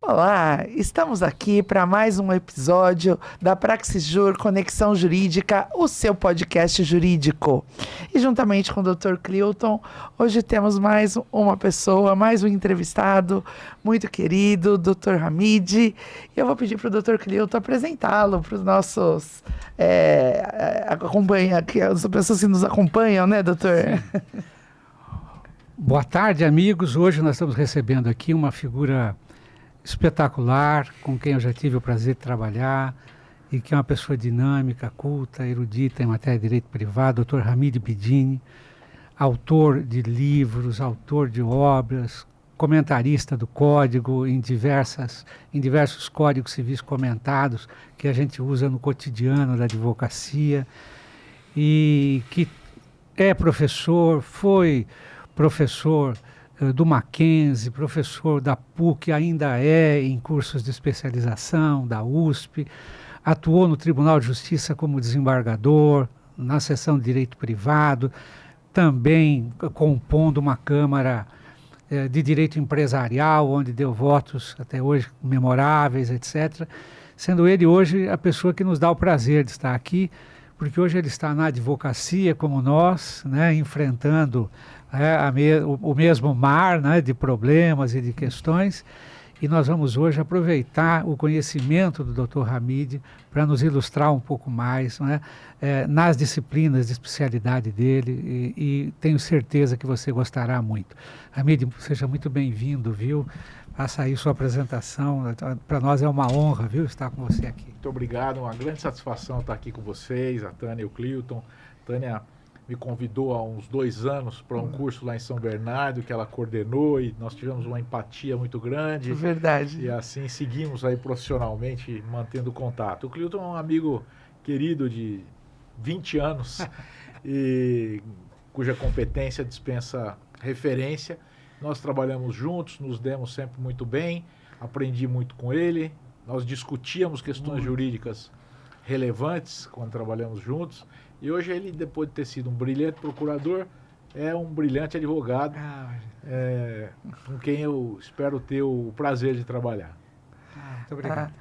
Olá, estamos aqui para mais um episódio da Praxisjur Conexão Jurídica, o seu podcast jurídico. E juntamente com o Dr. Clilton, hoje temos mais uma pessoa, mais um entrevistado muito querido, Dr. Hamid. E eu vou pedir para o Dr. Clilton apresentá-lo para os nossos as pessoas que nos acompanham, né, doutor? Boa tarde, amigos. Hoje nós estamos recebendo aqui uma figura espetacular, com quem eu já tive o prazer de trabalhar e que é uma pessoa dinâmica, culta, erudita em matéria de direito privado, Dr. Hamid Bidini, autor de livros, autor de obras, comentarista do código em diversos códigos civis comentados que a gente usa no cotidiano da advocacia e que é professor, foi professor do Mackenzie, professor da PUC, ainda é em cursos de especialização, da USP, atuou no Tribunal de Justiça como desembargador, na seção de Direito Privado, também compondo uma Câmara de Direito Empresarial, onde deu votos até hoje memoráveis, etc., sendo ele hoje a pessoa que nos dá o prazer de estar aqui, porque hoje ele está na advocacia como nós, né, enfrentando o mesmo mar, né, de problemas e de questões, e nós vamos hoje aproveitar o conhecimento do Dr. Hamid para nos ilustrar um pouco mais, né, nas disciplinas de especialidade dele, e tenho certeza que você gostará muito. Hamid, seja muito bem-vindo, viu? Faça aí sua apresentação, para nós é uma honra, viu, estar com você aqui. Muito obrigado, uma grande satisfação estar aqui com vocês, a Tânia e o Clilton. Tânia me convidou há uns 2 anos para um curso lá em São Bernardo, que ela coordenou, e nós tivemos uma empatia muito grande. Verdade. E assim seguimos aí profissionalmente, mantendo contato. O Clilton é um amigo querido de 20 anos, e cuja competência dispensa referência. Nós trabalhamos juntos, nos demos sempre muito bem, aprendi muito com ele, nós discutíamos questões jurídicas relevantes quando trabalhamos juntos, e hoje ele, depois de ter sido um brilhante procurador, é um brilhante advogado, com quem eu espero ter o prazer de trabalhar. Muito obrigado.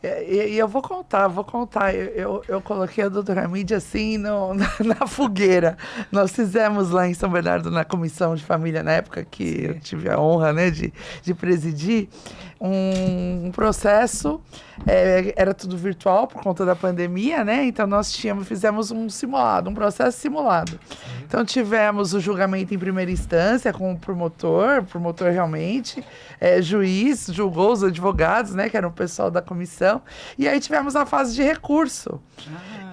E eu vou contar. Eu coloquei o Dr. Hamid assim na fogueira. Nós fizemos lá em São Bernardo, na comissão de família, na época que eu tive a honra, né, de presidir, um processo, era tudo virtual por conta da pandemia, né? Então nós fizemos um processo simulado. Então tivemos o julgamento em primeira instância com o promotor realmente, juiz, julgou os advogados, né, que eram o pessoal da comissão. E aí tivemos a fase de recurso.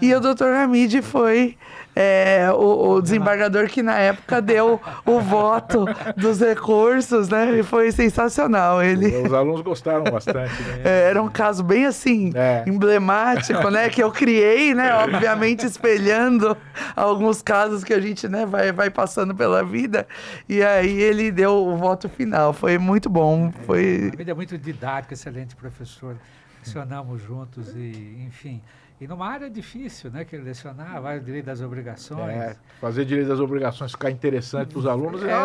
E o Dr. Hamid foi o desembargador que na época deu o voto dos recursos, né? E foi sensacional. Os alunos gostaram bastante. Né? Era um caso bem assim, emblemático, né? Que eu criei, né? Obviamente espelhando alguns casos que a gente, né, vai passando pela vida. E aí ele deu o voto final. Foi muito bom. Ele é muito didático, excelente professor. Lecionamos juntos e, enfim, e numa área difícil, né, que ele lecionava, o direito das obrigações. Fazer direito das obrigações ficar interessante para os alunos é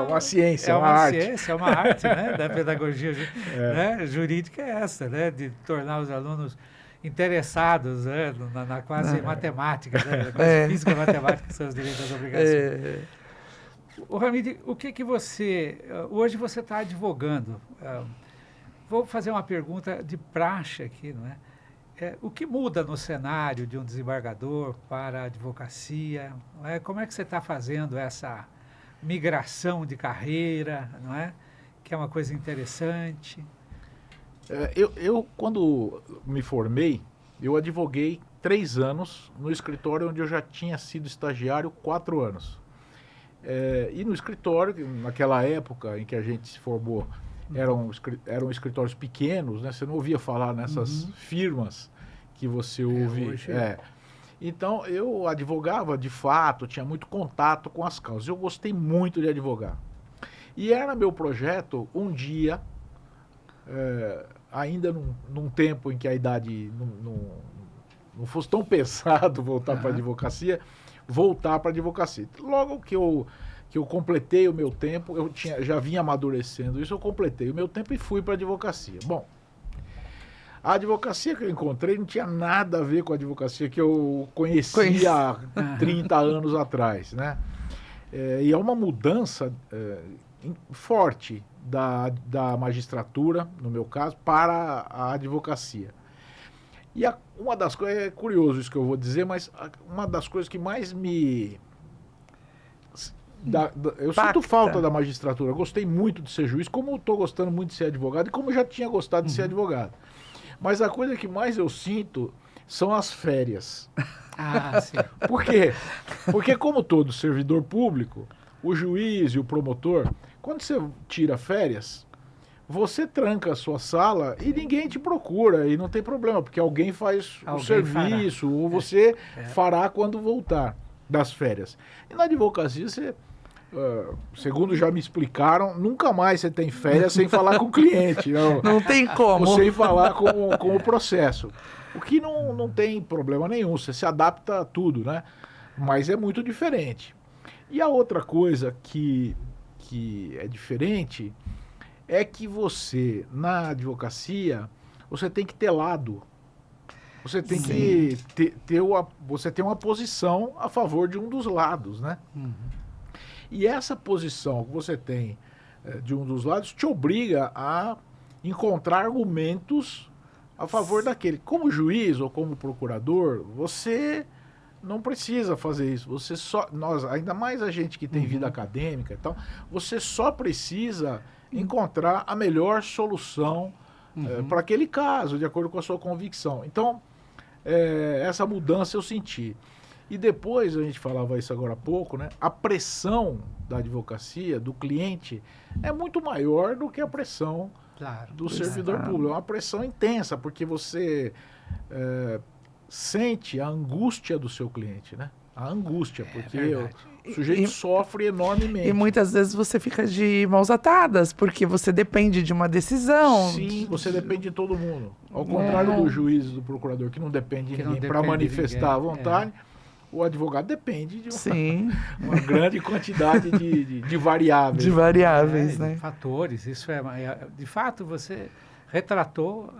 uma ciência, é uma arte. Ciência, é uma arte, né, da pedagogia né, jurídica é essa, né, de tornar os alunos interessados, né, na quase matemática, né, na quase física e matemática, que são os direitos das obrigações. O Hamid, o que você... Hoje você está advogando. Vou fazer uma pergunta de praxe aqui, não é? O que muda no cenário de um desembargador para a advocacia? Não é? Como é que você está fazendo essa migração de carreira, não é? Que é uma coisa interessante. Eu, quando me formei, eu advoguei 3 anos no escritório onde eu já tinha sido estagiário 4 anos. E no escritório, naquela época em que a gente se formou, eram escritórios pequenos, né? Você não ouvia falar nessas firmas que você ouve. Hoje... Então, eu advogava de fato, tinha muito contato com as causas. Eu gostei muito de advogar. E era meu projeto, um dia, ainda num tempo em que a idade não fosse tão pesado voltar para a advocacia, Logo que que eu completei o meu tempo, já vinha amadurecendo isso, eu completei o meu tempo e fui para a advocacia. Bom, a advocacia que eu encontrei não tinha nada a ver com a advocacia que eu conhecia há 30 anos atrás, né? E é uma mudança forte da magistratura, no meu caso, para a advocacia. E uma das coisas, é curioso isso que eu vou dizer, mas uma das coisas que mais me... eu sinto falta da magistratura. Eu gostei muito de ser juiz, como estou gostando muito de ser advogado e como eu já tinha gostado de ser advogado. Mas a coisa que mais eu sinto são as férias. Ah, sim. Por quê? Porque como todo servidor público, o juiz e o promotor, quando você tira férias, você tranca a sua sala e ninguém te procura e não tem problema, porque alguém faz o serviço ou você fará quando voltar das férias. E na advocacia, segundo já me explicaram, nunca mais você tem férias sem falar com o cliente. Não tem como. Sem falar com o processo. O que não tem problema nenhum, você se adapta a tudo, né? Mas é muito diferente. E a outra coisa que é diferente é que você, na advocacia, você tem que ter lado. Você tem que você tem uma posição a favor de um dos lados, né? E essa posição que você tem de um dos lados te obriga a encontrar argumentos a favor daquele. Como juiz ou como procurador, você não precisa fazer isso. Você ainda mais a gente que tem vida acadêmica e tal, você só precisa encontrar a melhor solução para aquele caso, de acordo com a sua convicção. Então, essa mudança eu senti. E depois, a gente falava isso agora há pouco, né? A pressão da advocacia, do cliente, é muito maior do que a pressão do servidor público. É uma pressão intensa, porque você sente a angústia do seu cliente, né? A angústia, porque o sujeito sofre enormemente. E muitas vezes você fica de mãos atadas, porque você depende de uma decisão. Sim, você depende de todo mundo. Ao contrário do juiz e do procurador, que não depende de ninguém para manifestar a vontade, o advogado depende de uma grande quantidade de variáveis. De variáveis, né? De fatores. Isso de fato, você retratou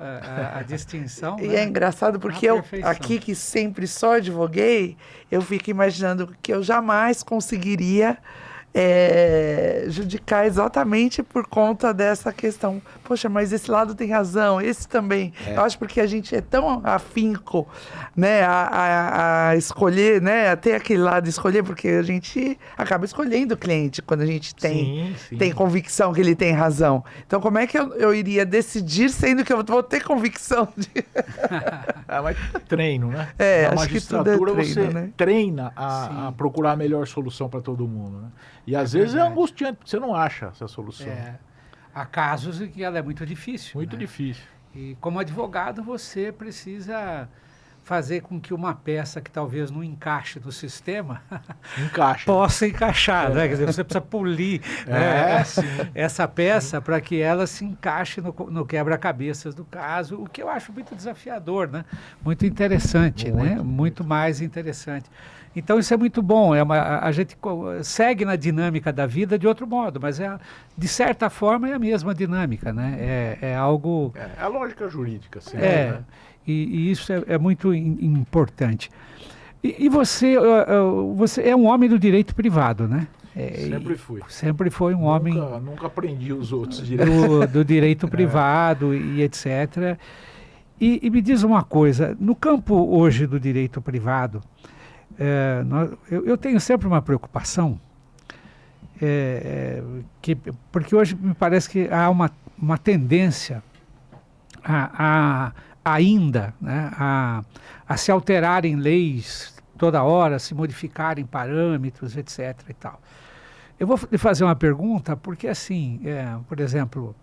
a distinção. E né? é engraçado porque eu, aqui que sempre só advoguei, eu fico imaginando que eu jamais conseguiria judicar exatamente por conta dessa questão. Poxa, mas esse lado tem razão, esse também. Eu acho porque a gente é tão afinco, né, a escolher, né, até aquele lado escolher, porque a gente acaba escolhendo o cliente quando a gente tem convicção que ele tem razão. Então, como é que eu iria decidir sendo que eu vou ter convicção de... Mas tudo é treino, né? Na magistratura que tudo é treino, você treina a procurar a melhor solução para todo mundo, né? E às vezes é angustiante, porque você não acha essa solução. Há casos em que ela é muito difícil. Muito difícil. E como advogado, você precisa fazer com que uma peça que talvez não encaixe no sistema possa encaixar, né? Quer dizer, você precisa polir essa peça para que ela se encaixe no quebra-cabeças do caso, o que eu acho muito desafiador, né? Muito interessante, muito mais interessante. Então isso é muito bom, a gente segue na dinâmica da vida de outro modo, mas de certa forma é a mesma dinâmica, né? É algo... É a lógica jurídica, sim. E isso é muito importante. E você é um homem do direito privado, né? Sempre fui. Sempre foi um homem... Nunca aprendi os outros direitos. Do direito privado e etc. E me diz uma coisa, no campo hoje do direito privado, eu tenho sempre uma preocupação, porque hoje me parece que há uma tendência ainda, né, a se alterarem leis toda hora, se modificarem parâmetros, etc. e tal. Eu vou lhe fazer uma pergunta, porque assim, por exemplo,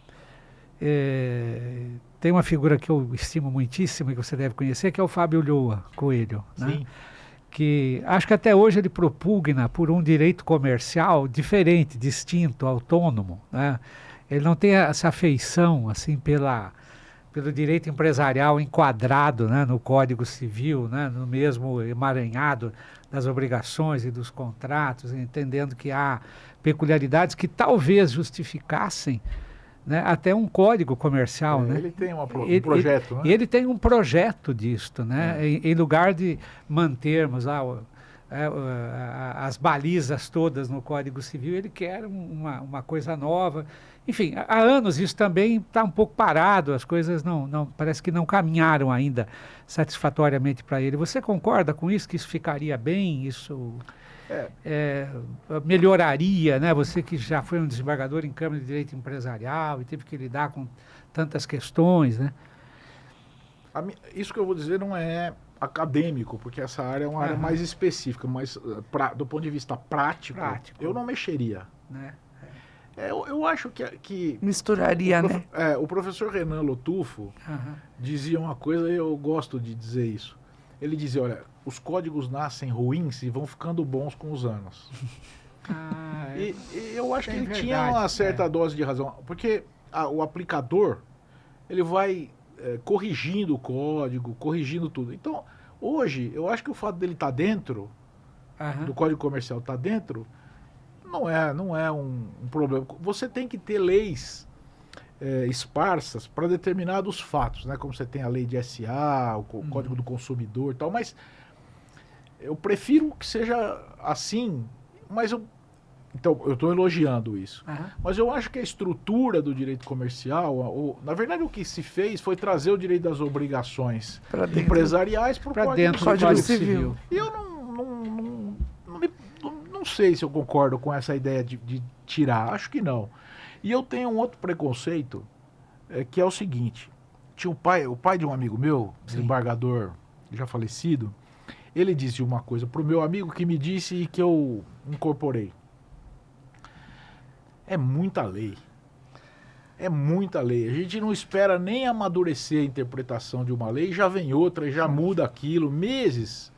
tem uma figura que eu estimo muitíssimo e que você deve conhecer, que é o Fábio Lhoa Coelho, né? Sim. Que acho que até hoje ele propugna por um direito comercial diferente, distinto, autônomo, né? Ele não tem essa afeição assim pelo direito empresarial enquadrado, né, no Código Civil, né, no mesmo emaranhado das obrigações e dos contratos, entendendo que há peculiaridades que talvez justificassem, né, até um código comercial. Né? Ele tem um projeto, né? Ele tem um projeto disto, né? Em lugar de mantermos lá as balizas todas no Código Civil, ele quer uma coisa nova. Enfim, há anos isso também está um pouco parado, as coisas parece que não caminharam ainda satisfatoriamente para ele. Você concorda com isso, que isso ficaria bem, isso melhoraria, né? Você que já foi um desembargador em Câmara de Direito Empresarial e teve que lidar com tantas questões, né? Isso que eu vou dizer não é acadêmico, porque essa área é uma área mais específica, mas do ponto de vista prático, eu não mexeria. Né? Eu acho que misturaria, né? O professor Renan Lotufo dizia uma coisa, e eu gosto de dizer isso. Ele dizia, olha, os códigos nascem ruins e vão ficando bons com os anos. E eu acho que ele tinha uma certa dose de razão, porque o aplicador, ele vai corrigindo o código, corrigindo tudo. Então, hoje, eu acho que o fato dele estar dentro, do Código Comercial estar dentro, não é um problema. Você tem que ter leis esparsas para determinados fatos, né? Como você tem a lei de SA, o Código do Consumidor e tal, mas eu prefiro que seja assim, mas então, eu estou elogiando isso. Mas eu acho que a estrutura do direito comercial, na verdade o que se fez foi trazer o direito das obrigações empresariais para dentro do Código Civil. E eu não sei se eu concordo com essa ideia de tirar, acho que não. E eu tenho um outro preconceito, que é o seguinte, tinha o pai de um amigo meu, desembargador já falecido, ele disse uma coisa para o meu amigo que me disse e que eu incorporei. É muita lei. É muita lei. A gente não espera nem amadurecer a interpretação de uma lei, já vem outra, já muda aquilo, meses,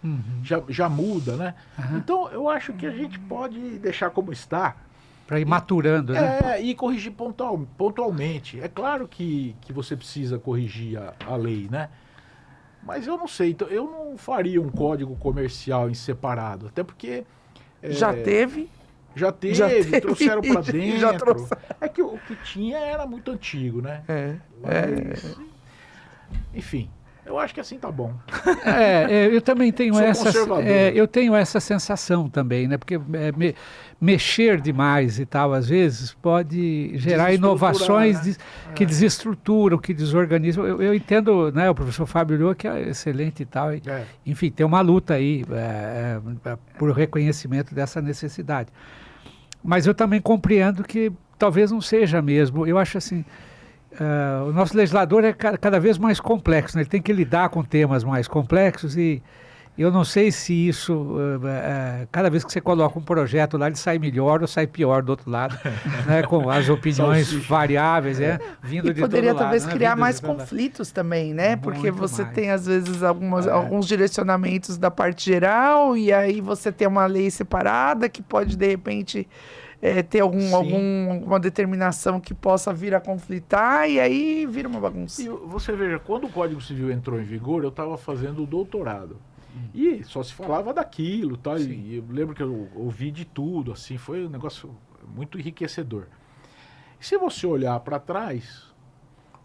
já muda, né? Então, eu acho que a gente pode deixar como está. Para ir maturando, né? E corrigir pontualmente. É claro que você precisa corrigir a lei, né? Mas eu não sei, então, eu não faria um código comercial em separado, até porque... Já teve, trouxeram para dentro. É que o que tinha era muito antigo, né? Enfim, eu acho que assim tá bom. Eu também tenho eu tenho essa sensação também, né? Porque mexer demais e tal, às vezes, pode gerar inovações, né? Que desestruturam, que desorganizam. Eu entendo, né? O professor Fábio Ulloa, que é excelente e tal. Enfim, tem uma luta aí por reconhecimento dessa necessidade. Mas eu também compreendo que talvez não seja mesmo. Eu acho assim, o nosso legislador é cada vez mais complexo, né? Ele tem que lidar com temas mais complexos e eu não sei se isso, cada vez que você coloca um projeto lá, ele sai melhor ou sai pior do outro lado, né? Com as opiniões variáveis, vindo de todo lado. E poderia talvez criar mais conflitos também, né? Porque você tem, às vezes, alguns direcionamentos da parte geral e aí você tem uma lei separada que pode, de repente... ter alguma determinação que possa vir a conflitar e aí vira uma bagunça. E você veja, quando o Código Civil entrou em vigor, eu estava fazendo o doutorado. E só se falava daquilo, tal, e eu lembro que eu ouvi de tudo, assim, foi um negócio muito enriquecedor. E se você olhar para trás,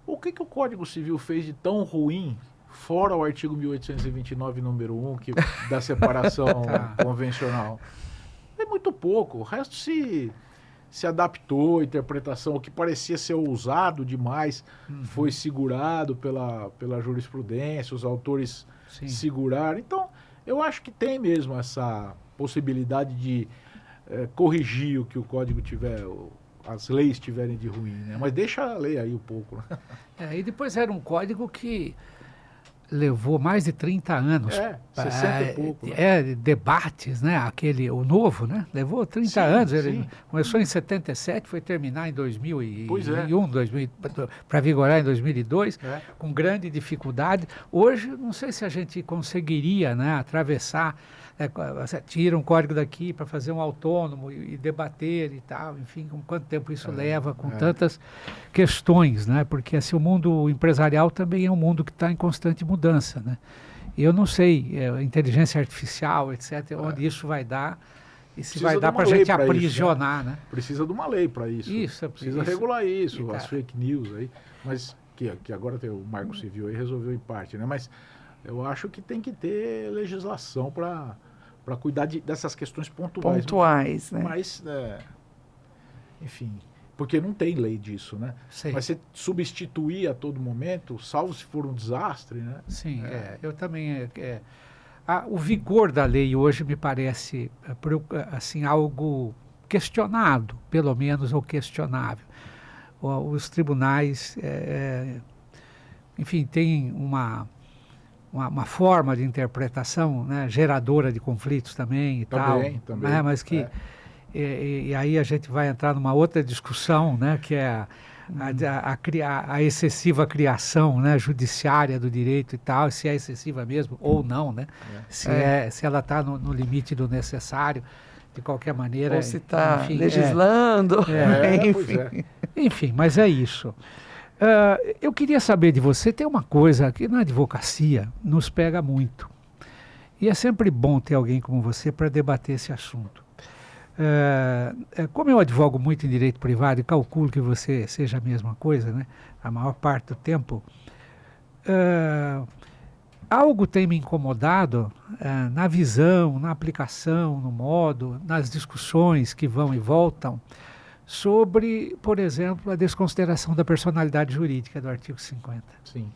o que o Código Civil fez de tão ruim, fora o artigo 1829, número 1, da separação convencional? É muito pouco. O resto se adaptou, a interpretação, o que parecia ser ousado demais, foi segurado pela jurisprudência, os autores seguraram. Então, eu acho que tem mesmo essa possibilidade de corrigir o que o código tiver, as leis tiverem de ruim, né? Mas deixa a lei aí um pouco. E depois era um código que levou mais de 30 anos. 60 e pouco. Né? Debates, né? O novo, né? Levou 30 Sim, anos. Ele sim. começou em 77, foi terminar em 2001, Pois é. para vigorar em 2002, É. com grande dificuldade. Hoje, não sei se a gente conseguiria, né, atravessar, você tira um código daqui para fazer um autônomo e debater e tal, enfim, com quanto tempo isso leva, com tantas questões, né? Porque assim, o mundo empresarial também é um mundo que está em constante mudança, né? E eu não sei, inteligência artificial, etc., onde isso vai dar e se Precisa vai de dar uma para a lei gente pra isso, aprisionar, né? Precisa de uma lei para isso. Precisa isso. regular isso, E, as cara, fake news aí. Mas que agora tem o Marco Civil aí resolveu em parte, né? Mas eu acho que tem que ter legislação para cuidar dessas questões pontuais. Pontuais, né? Mas, enfim, porque não tem lei disso, né? Sei. Mas você substituir a todo momento, salvo se for um desastre, né? Sim, eu também. O vigor da lei hoje me parece assim, algo questionado, pelo menos, ou questionável. Os tribunais, enfim, têm uma forma de interpretação, né, geradora de conflitos também e Também, tal. também. Né, mas que. E aí a gente vai entrar numa outra discussão, né, que é a excessiva criação, né, judiciária do direito e tal, se é excessiva mesmo ou não, né? Se ela está no limite do necessário, de qualquer maneira. Ou se está enfim, legislando. Pois é. Enfim, mas é isso. Eu queria saber de você, tem uma coisa que na advocacia nos pega muito. E é sempre bom ter alguém como você para debater esse assunto. Como eu advogo muito em direito privado e calculo que você seja a mesma coisa, né, a maior parte do tempo, algo tem me incomodado na visão, na aplicação, no modo, nas discussões que vão e voltam sobre, por exemplo, a desconsideração da personalidade jurídica do artigo 50. Sim.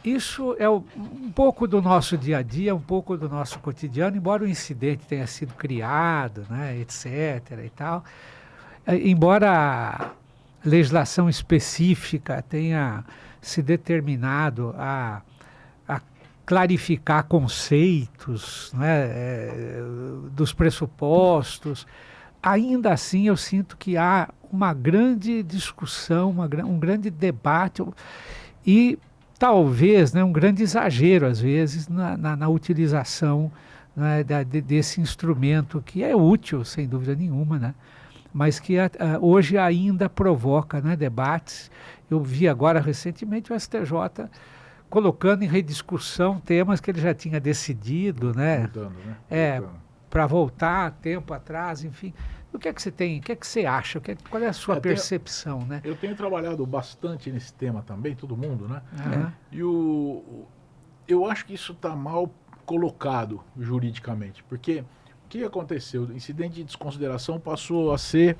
Isso é um pouco do nosso dia a dia, um pouco do nosso cotidiano, embora o incidente tenha sido criado, né, etc. e tal, embora a legislação específica tenha se determinado a clarificar conceitos, né, dos pressupostos, ainda assim eu sinto que há uma grande discussão, um grande debate e talvez, né, um grande exagero, às vezes, na utilização, né, desse instrumento que é útil, sem dúvida nenhuma, né, mas que hoje ainda provoca, né, debates. Eu vi agora recentemente o STJ colocando em rediscussão temas que ele já tinha decidido, né, Voltando, né? para voltar tempo atrás, enfim. O que é que você tem, o que é que você acha, qual é a sua percepção, né? Eu tenho trabalhado bastante nesse tema também, todo mundo, né? E eu acho que isso está mal colocado juridicamente, porque o que aconteceu? O incidente de desconsideração passou a ser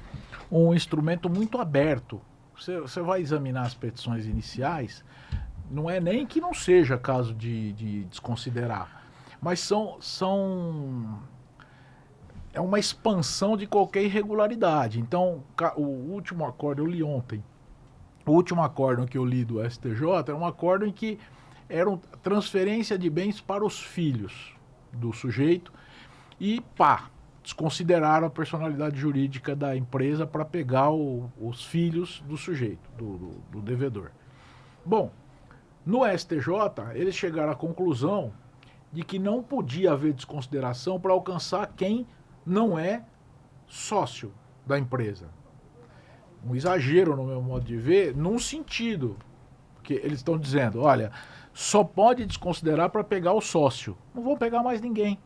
um instrumento muito aberto. Você vai examinar as petições iniciais, não é nem que não seja caso de desconsiderar, mas é uma expansão de qualquer irregularidade. Então, o último acórdão, eu li ontem, o último acórdão que eu li do STJ era um acórdão em que era transferência de bens para os filhos do sujeito e, desconsideraram a personalidade jurídica da empresa para pegar os filhos do sujeito, do devedor. Bom, no STJ, eles chegaram à conclusão de que não podia haver desconsideração para alcançar quem não é sócio da empresa. Um exagero no meu modo de ver, num sentido, porque eles estão dizendo, olha, só pode desconsiderar para pegar o sócio. Não vão pegar mais ninguém.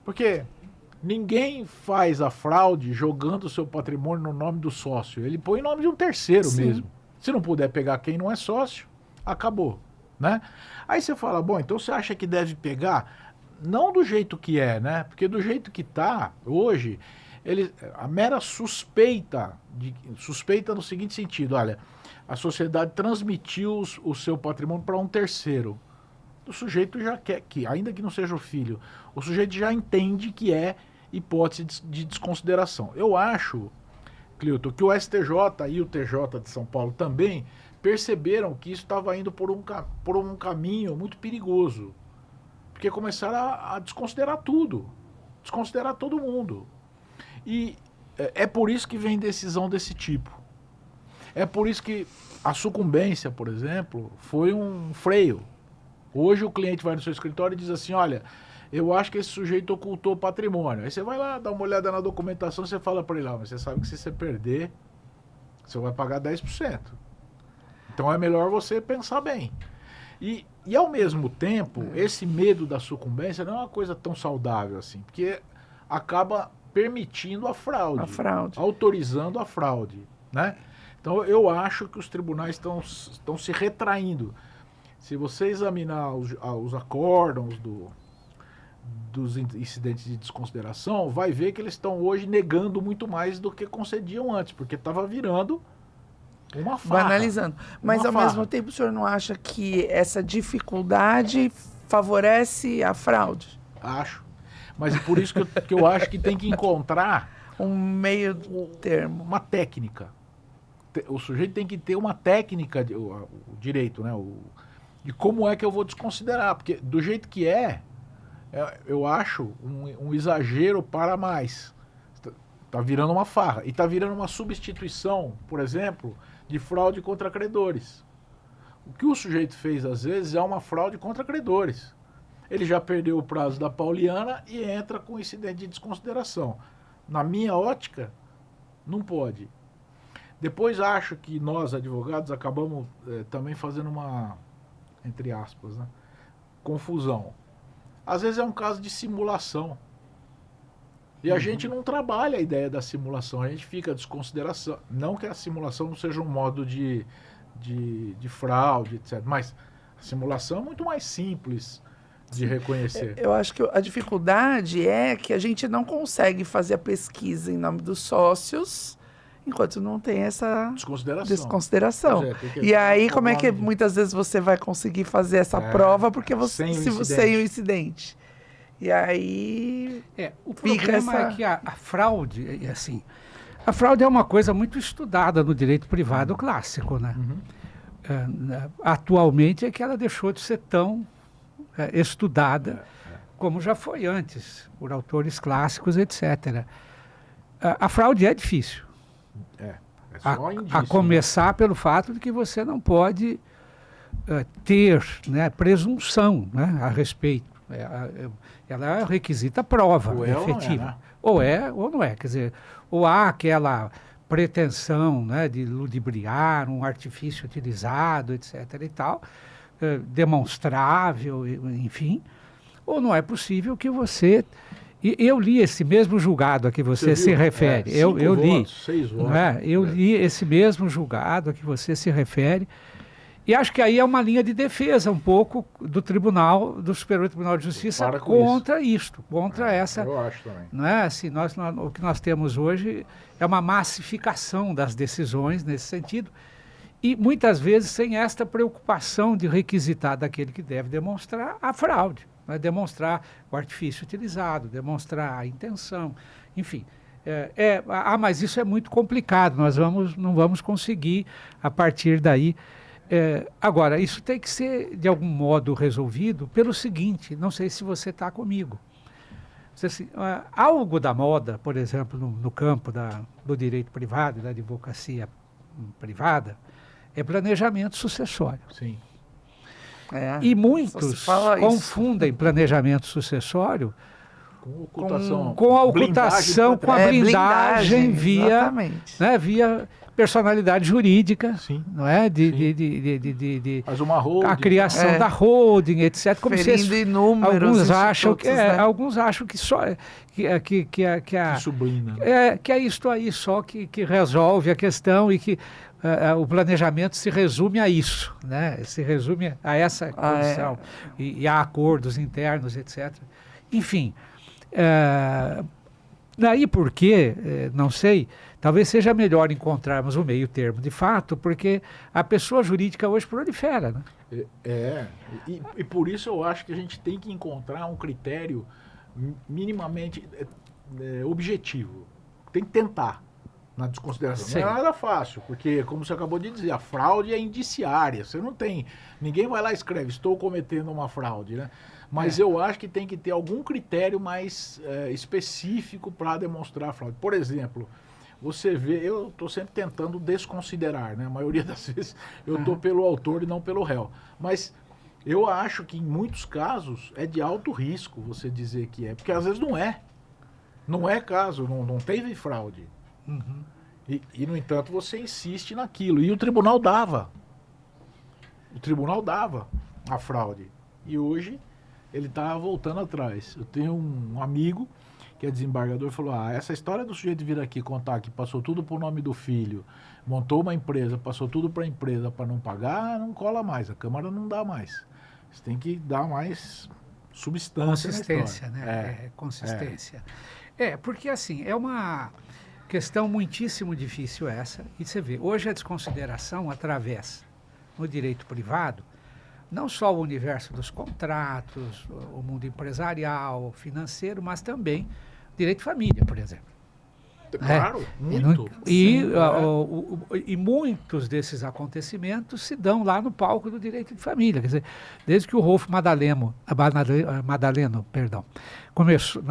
Porque ninguém faz a fraude jogando o seu patrimônio no nome do sócio. Ele põe o nome de um terceiro mesmo. Se não puder pegar quem não é sócio, acabou, né? Aí você fala, bom, então você acha que deve pegar? Não do jeito que é, né? Porque do jeito que está hoje, a mera suspeita no seguinte sentido, olha, a sociedade transmitiu o seu patrimônio para um terceiro. O sujeito já quer que, ainda que não seja o filho, o sujeito já entende que é hipótese de desconsideração. Eu acho, Clilton, que o STJ e o TJ de São Paulo também perceberam que isso estava indo por um caminho muito perigoso. Porque começaram a desconsiderar tudo. Desconsiderar todo mundo. E é por isso que vem decisão desse tipo. É por isso que a sucumbência, por exemplo, foi um freio. Hoje o cliente vai no seu escritório e diz assim, olha, eu acho que esse sujeito ocultou patrimônio. Aí você vai lá, dá uma olhada na documentação, você fala para ele, mas você sabe que se você perder, você vai pagar 10%. Então é melhor você pensar bem. E ao mesmo tempo, esse medo da sucumbência não é uma coisa tão saudável assim, porque acaba permitindo a fraude. Autorizando a fraude, né? Então eu acho que os tribunais estão se retraindo. Se você examinar os acórdãos dos incidentes de desconsideração, vai ver que eles estão hoje negando muito mais do que concediam antes, porque estava virando uma farra. Banalizando. Mas ao mesmo tempo o senhor não acha que essa dificuldade favorece a fraude? Acho. Mas é por isso que eu acho que tem que encontrar um meio termo. Uma técnica. O sujeito tem que ter uma técnica, o direito, né? De como é que eu vou desconsiderar. Porque do jeito que eu acho um exagero para mais. Está virando uma farra. E está virando uma substituição, por exemplo, de fraude contra credores. O que o sujeito fez, às vezes, é uma fraude contra credores. Ele já perdeu o prazo da pauliana e entra com incidente de desconsideração. Na minha ótica, não pode. Depois acho que nós, advogados, acabamos também fazendo uma, entre aspas, né, confusão. Às vezes é um caso de simulação. E a gente não trabalha a ideia da simulação, a gente fica desconsideração. Não que a simulação não seja um modo de fraude, etc. Mas a simulação é muito mais simples de reconhecer. Eu acho que a dificuldade é que a gente não consegue fazer a pesquisa em nome dos sócios enquanto não tem essa desconsideração. E aí, como é que muitas vezes você vai conseguir fazer essa prova porque você sem o incidente? E aí o problema é que a fraude, assim, a fraude é uma coisa muito estudada no direito privado clássico, né? Atualmente é que ela deixou de ser tão estudada como já foi antes, por autores clássicos, etc. A fraude é difícil. A começar pelo fato de que você não pode ter, né, presunção, né, a respeito. Ela requisita prova efetiva. Ou é ou não é. Quer dizer, ou há aquela pretensão, né, de ludibriar um artifício utilizado, etc. e tal, demonstrável, enfim, ou não é possível que você... Eu li esse mesmo julgado a que você se refere. Eu li. 6 votos. Eu li esse mesmo julgado a que você se refere. E acho que aí é uma linha de defesa um pouco do Superior Tribunal de Justiça contra isto, contra essa... Eu acho também. Não é? Assim, o que nós temos hoje é uma massificação das decisões nesse sentido, e muitas vezes sem esta preocupação de requisitar daquele que deve demonstrar a fraude, né? Demonstrar o artifício utilizado, demonstrar a intenção, enfim. Mas isso é muito complicado, nós não vamos conseguir a partir daí. Agora, isso tem que ser de algum modo resolvido pelo seguinte, não sei se você está comigo. Assim, algo da moda, por exemplo, no campo do direito privado e da advocacia privada, é planejamento sucessório. Sim. E muitos confundem planejamento sucessório com a ocultação, com a blindagem via, né, via personalidade jurídica, sim, não é? Faz uma holding, a criação da holding, etc. Como alguns acham que só que é isto aí só que resolve a questão e que o planejamento se resume a isso, né? Se resume a essa condição e a acordos internos, etc. Enfim, daí porque, não sei, talvez seja melhor encontrarmos o meio termo de fato, porque a pessoa jurídica hoje prolifera, né? E por isso eu acho que a gente tem que encontrar um critério minimamente objetivo. Tem que tentar, na desconsideração. Sim. Não é nada fácil, porque, como você acabou de dizer, a fraude é indiciária. Você não tem... Ninguém vai lá e escreve, estou cometendo uma fraude, né? Mas eu acho que tem que ter algum critério mais específico para demonstrar a fraude. Por exemplo, você vê... Eu estou sempre tentando desconsiderar, né? A maioria das vezes eu estou pelo autor e não pelo réu. Mas eu acho que, em muitos casos, é de alto risco você dizer que é. Porque, às vezes, não é. Não é caso, não teve fraude. Uhum. E, no entanto, você insiste naquilo. E o tribunal dava. O tribunal dava a fraude. E hoje ele está voltando atrás. Eu tenho um amigo que é desembargador e falou, essa história do sujeito vir aqui contar que passou tudo por nome do filho, montou uma empresa, passou tudo para a empresa para não pagar, não cola mais. A Câmara não dá mais. Você tem que dar mais substância Consistência, na né? história. Consistência. Porque assim, é uma questão muitíssimo difícil essa. E você vê, hoje a desconsideração atravessa no direito privado, não só o universo dos contratos, o mundo empresarial, financeiro, mas também o direito de família, por exemplo. Claro, muito. E muitos desses acontecimentos se dão lá no palco do direito de família. Quer dizer, desde que o Rolf Madaleno começou,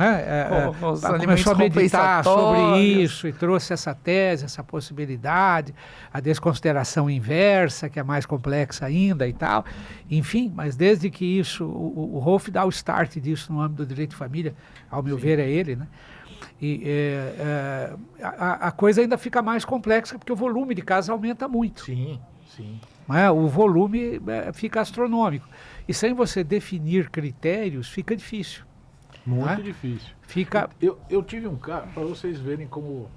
começou a meditar sobre isso e trouxe essa tese, essa possibilidade, a desconsideração inversa, que é mais complexa ainda e tal. Enfim, mas desde que isso, o Rolf dá o start disso no âmbito do direito de família, ao meu ver é ele, né? E a coisa ainda fica mais complexa porque o volume de casos aumenta muito. Sim, sim. O volume fica astronômico. E sem você definir critérios, fica difícil. Muito difícil. Fica... Eu tive um caso, para vocês verem como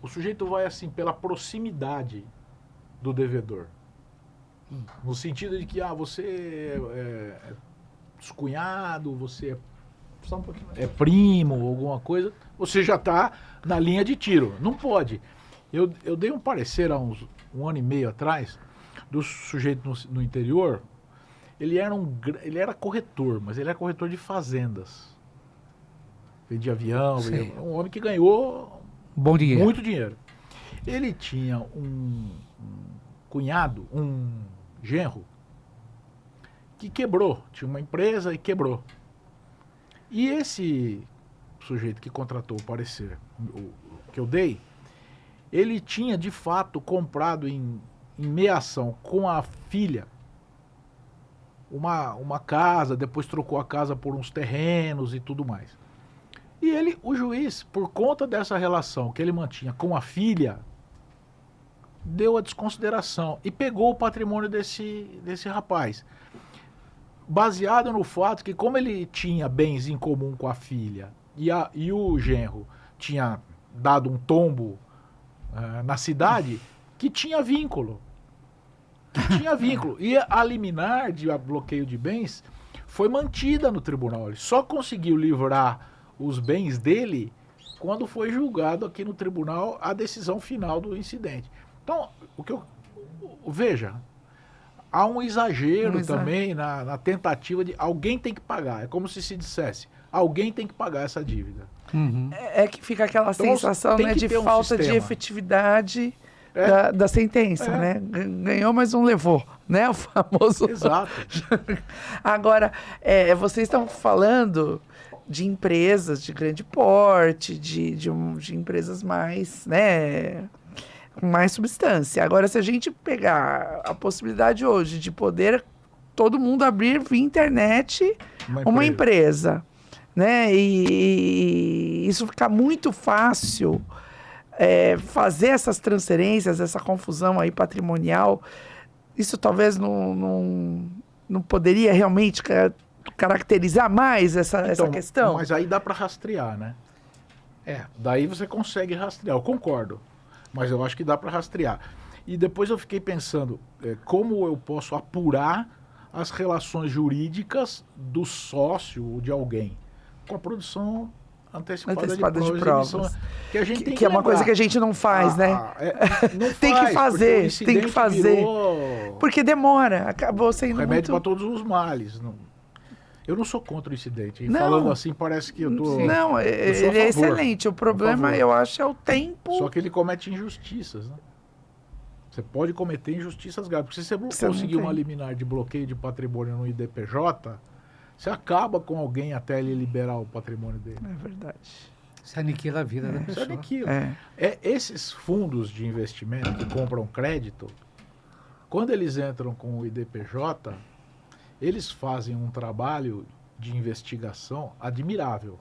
o sujeito vai assim pela proximidade do devedor. No sentido de que você é descunhado, você só um pouquinho, é primo ou alguma coisa, você já está na linha de tiro. Não pode. Eu dei um parecer há um ano e meio atrás do sujeito no interior. Ele era corretor, mas ele era corretor de fazendas. Vendia avião, um homem que ganhou bom dinheiro. Muito dinheiro. Ele tinha um cunhado, um genro, que quebrou. Tinha uma empresa e quebrou. E esse sujeito que contratou o parecer que eu dei, ele tinha de fato comprado em meação com a filha uma casa, depois trocou a casa por uns terrenos e tudo mais. E o juiz, por conta dessa relação que ele mantinha com a filha, deu a desconsideração e pegou o patrimônio desse rapaz. Baseado no fato que, como ele tinha bens em comum com a filha e o genro tinha dado um tombo na cidade, que tinha vínculo. E a liminar de bloqueio de bens foi mantida no tribunal. Ele só conseguiu livrar os bens dele quando foi julgado aqui no tribunal a decisão final do incidente. Então, veja, há um exagero também na tentativa de alguém tem que pagar. É como se dissesse, alguém tem que pagar essa dívida. Uhum. É que fica aquela sensação, né, de falta de efetividade da sentença, né? Ganhou, mas não levou, né? O famoso... Exato. Agora, vocês estão falando de empresas de grande porte, de empresas mais, né, com mais substância. Agora, se a gente pegar a possibilidade hoje de poder todo mundo abrir via internet uma empresa, né, e isso ficar muito fácil, fazer essas transferências, essa confusão aí patrimonial, isso talvez não poderia realmente caracterizar mais essa questão? Mas aí dá para rastrear, né? Daí você consegue rastrear, eu concordo. Mas eu acho que dá para rastrear. E depois eu fiquei pensando, como eu posso apurar as relações jurídicas do sócio ou de alguém com a produção antecipada de provas. Que a gente tem que é uma coisa que a gente não faz, né? Não tem que fazer, tem que fazer. Virou... Porque demora, acabou sendo remédio muito... para todos os males. Não... Eu não sou contra o incidente. E Não. falando assim, parece que eu tô... Não, eu sou a ele é favor. excelente. O problema, favor. eu acho, é o tempo. Só que ele comete injustiças, né? Você pode cometer injustiças graves. Porque se você Você não conseguir uma tem. liminar de bloqueio de patrimônio no IDPJ, você acaba com alguém até ele liberar o patrimônio dele. É verdade. Isso aniquila a vida da Isso pessoa. é daquilo. É. Esses fundos de investimento que compram crédito, quando eles entram com o IDPJ, eles fazem um trabalho de investigação admirável.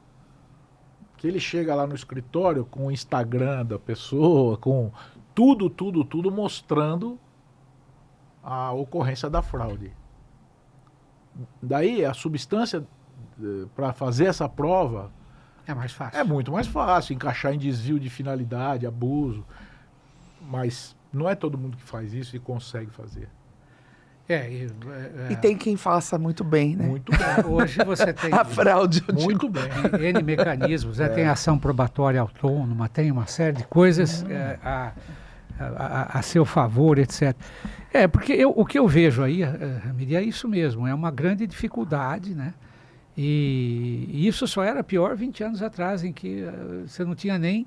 Que ele chega lá no escritório com o Instagram da pessoa, com tudo mostrando a ocorrência da fraude. Daí a substância para fazer essa prova É mais fácil. é muito mais fácil, encaixar em desvio de finalidade, abuso, mas não é todo mundo que faz isso e consegue fazer. E tem quem faça muito bem, né? Muito bem, Hoje você tem A fraude, eu muito digo. bem. N mecanismos, né? Tem ação probatória autônoma, tem uma série de coisas a seu favor, etc. Porque o que eu vejo aí, Ramiro, é isso mesmo, é uma grande dificuldade, né? E isso só era pior 20 anos atrás, em que você não tinha nem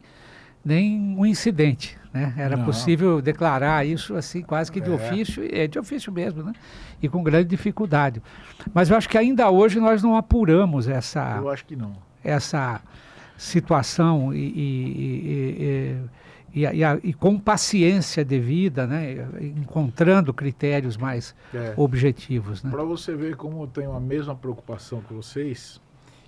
um incidente, né? Era Não. possível declarar isso assim quase que de ofício, de ofício mesmo, né? E com grande dificuldade. Mas eu acho que ainda hoje nós não apuramos Eu acho que não. essa situação e com paciência devida, né? Encontrando critérios mais objetivos, né? Para você ver como eu tenho a mesma preocupação que vocês,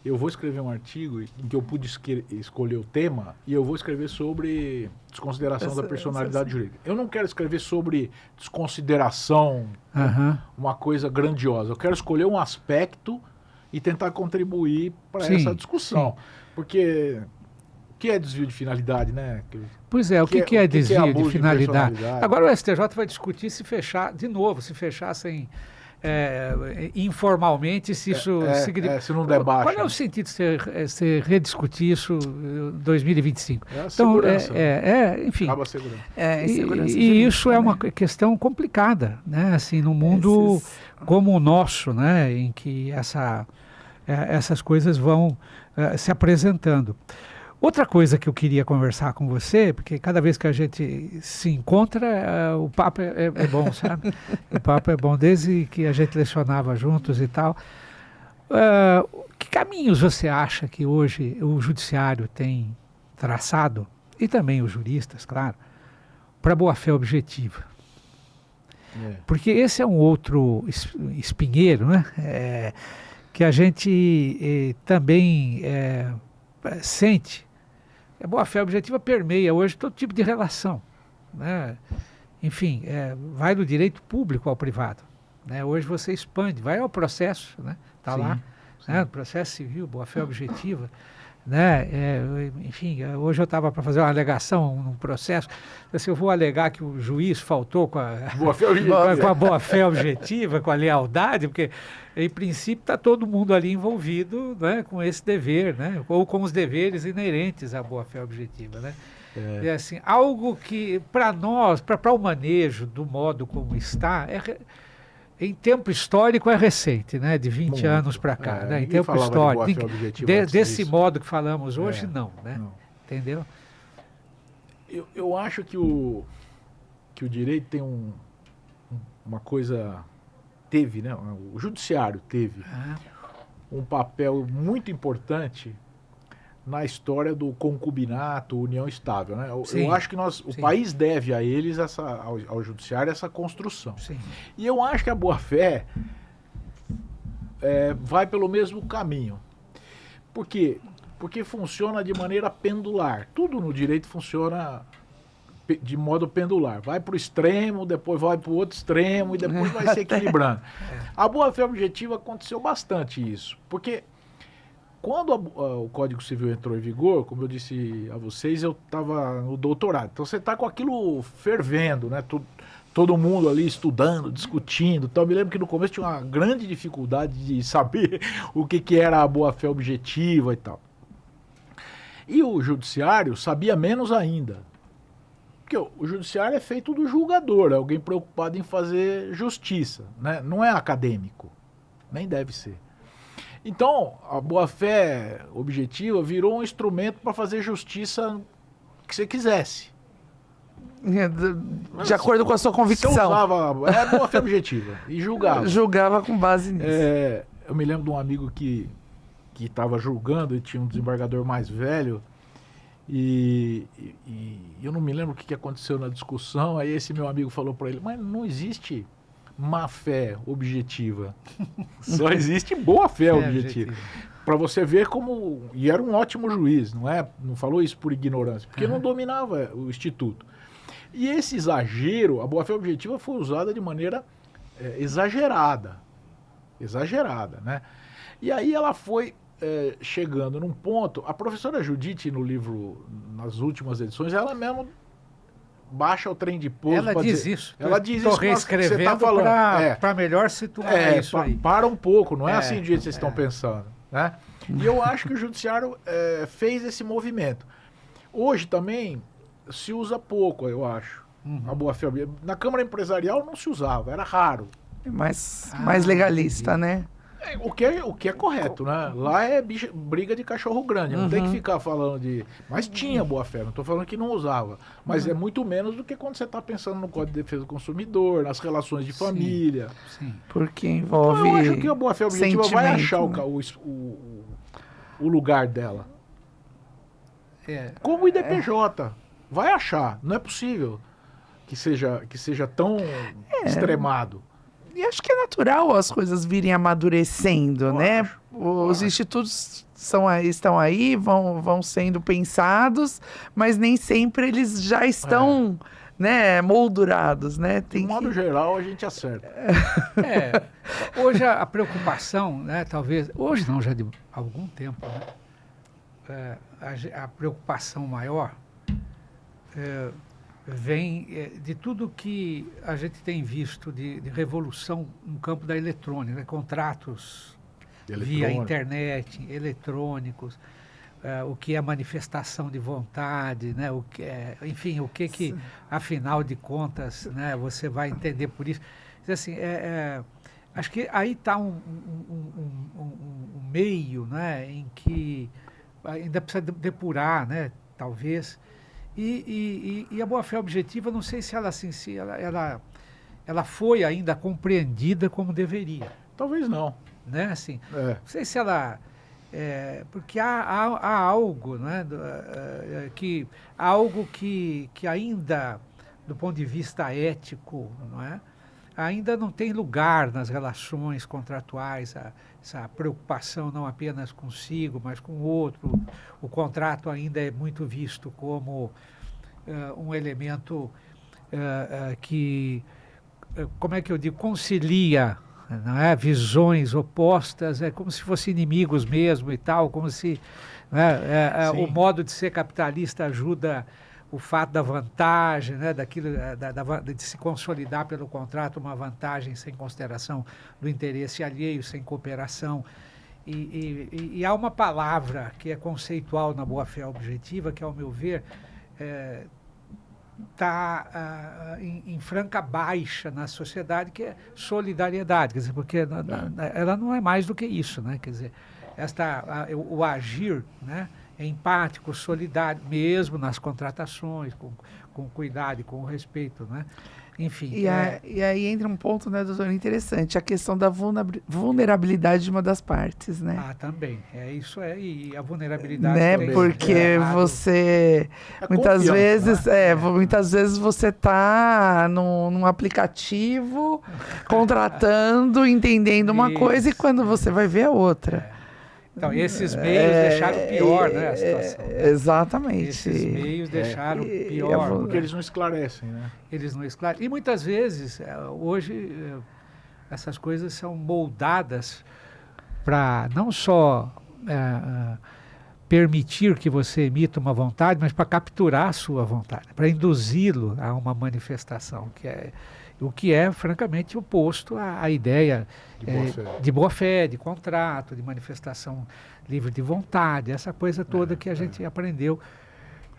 eu vou escrever um artigo em que eu pude escolher o tema e eu vou escrever sobre desconsideração da personalidade jurídica. Eu não quero escrever sobre desconsideração, uma coisa grandiosa. Eu quero escolher um aspecto e tentar contribuir para essa discussão. Porque o que é desvio de finalidade, né? Pois é, o que é desvio de abuso finalidade? personalidade? Agora o STJ vai discutir se fechar, de novo, se fechassem informalmente, se isso significa... se não der baixa. Qual é o sentido de você rediscutir isso em 2025? É a Então, segurança. enfim. Acaba a segurança. E isso é uma questão complicada, né? Assim, num mundo como o nosso, né? Em que essas coisas vão se apresentando. Outra coisa que eu queria conversar com você, porque cada vez que a gente se encontra, o papo é bom, sabe? O papo é bom, desde que a gente lecionava juntos e tal. Que caminhos você acha que hoje o judiciário tem traçado, e também os juristas, claro, para boa-fé objetiva? Porque esse é um outro espinheiro, né? Que a gente também sente. A boa-fé objetiva permeia hoje todo tipo de relação, né? Enfim, vai do direito público ao privado, né? Hoje você expande, vai ao processo, né? Está lá, né? Processo civil, boa-fé objetiva, né? Enfim, hoje eu estava para fazer uma alegação num processo, assim, eu vou alegar que o juiz faltou com a boa-fé objetiva, com a lealdade, porque em princípio está todo mundo ali envolvido, né, com esse dever, né, ou com os deveres inerentes à boa-fé objetiva, né? É assim, algo que para nós, para o manejo do modo como está, em tempo histórico é recente, né, de 20 anos para cá, né, em tempo histórico, desse modo que falamos hoje, não, né? Não. Entendeu? Eu acho que o direito tem uma coisa, teve, né? O judiciário teve um papel muito importante na história do concubinato, união estável, né? Eu acho que o país deve a eles, ao judiciário, essa construção. Sim. E eu acho que a boa-fé vai pelo mesmo caminho. Por quê? Porque funciona de maneira pendular. Tudo no direito funciona de modo pendular. Vai para o extremo, depois vai para o outro extremo e depois vai se equilibrando. A boa-fé objetiva aconteceu bastante isso. Porque quando o Código Civil entrou em vigor, como eu disse a vocês, eu estava no doutorado. Então você está com aquilo fervendo, né? Todo mundo ali estudando, discutindo. Então eu me lembro que no começo tinha uma grande dificuldade de saber o que era a boa-fé objetiva e tal. E o judiciário sabia menos ainda. Porque o judiciário é feito do julgador, é alguém preocupado em fazer justiça, né? Não é acadêmico, nem deve ser. Então, a boa-fé objetiva virou um instrumento para fazer justiça que você quisesse. De acordo com a sua Você convicção. usava boa-fé objetiva e julgava. Julgava com base nisso. Eu me lembro de um amigo que estava julgando e tinha um desembargador mais velho e eu não me lembro o que aconteceu na discussão. Aí esse meu amigo falou para ele, mas não existe má-fé objetiva, só existe boa-fé objetiva. Para você ver como... E era um ótimo juiz, não falou isso por ignorância, porque não dominava o instituto. E esse exagero, a boa-fé objetiva foi usada de maneira exagerada, né? E aí ela foi chegando num ponto... A professora Judite, no livro, nas últimas edições, ela mesmo baixa o trem de pouso. Ela diz isso. Ela diz isso. Estou reescrevendo para melhor situar isso aí. Para um pouco, não é assim do jeito que vocês estão pensando, né? E eu acho que o judiciário fez esse movimento. Hoje também se usa pouco, eu acho, a boa-fé. Na Câmara Empresarial não se usava, era raro. Mais legalista, entendi. Né? O que é correto, né? Lá é briga de cachorro grande, não tem que ficar falando de... Mas tinha boa-fé, não estou falando que não usava. Mas é muito menos do que quando você está pensando no Código de Defesa do Consumidor, nas relações de família. Sim. Porque envolve Eu acho que a boa-fé objetiva vai achar né? o lugar dela. Como o IDPJ. Vai achar. Não é possível que seja tão extremado. E acho que é natural as coisas virem amadurecendo, né? Os institutos estão aí, vão sendo pensados, mas nem sempre eles já estão né, moldurados, né? De modo geral, a gente acerta. Hoje a preocupação, né, talvez... Hoje não, já de algum tempo, né? A preocupação maior vem de tudo que a gente tem visto de revolução no campo da eletrônica, né? Contratos via internet, eletrônicos, o que é manifestação de vontade, né? Enfim, o que afinal de contas, né, você vai entender por isso. Assim, acho que aí está um meio, né, em que ainda precisa depurar, né, talvez. E a boa-fé objetiva, não sei se ela foi ainda compreendida como deveria. Talvez não. Né? Assim, não sei se ela... porque há algo, né, que ainda, do ponto de vista ético, não é? Ainda não tem lugar nas relações contratuais, essa preocupação não apenas consigo, mas com o outro. O contrato ainda é muito visto como um elemento que, como é que eu digo, concilia, não é? Visões opostas, como se fossem inimigos mesmo e tal, como se o modo de ser capitalista ajuda o fato da vantagem, né, de se consolidar pelo contrato uma vantagem sem consideração do interesse alheio, sem cooperação. E há uma palavra que é conceitual na boa-fé objetiva, que, ao meu ver, está em franca baixa na sociedade, que é solidariedade, quer dizer, porque ela não é mais do que isso, né? Quer dizer, o agir, né, é empático, solidário, mesmo nas contratações, com cuidado e com respeito, né? Enfim. E aí entra um ponto, né, doutor, interessante, a questão da vulnerabilidade de uma das partes, né? Também. Isso e a vulnerabilidade... Né? Porque você... muitas vezes você está num aplicativo contratando, entendendo uma coisa e quando você vai ver a outra. Então, esses meios deixaram pior, né, a situação. Exatamente. Esses meios deixaram pior. Porque eles não esclarecem, né? Eles não esclarecem. E muitas vezes, hoje, essas coisas são moldadas para não só permitir que você emita uma vontade, mas para capturar a sua vontade, para induzi-lo a uma manifestação, o que é, francamente, oposto à ideia de boa-fé, de contrato, de manifestação livre de vontade, essa coisa toda que a gente aprendeu.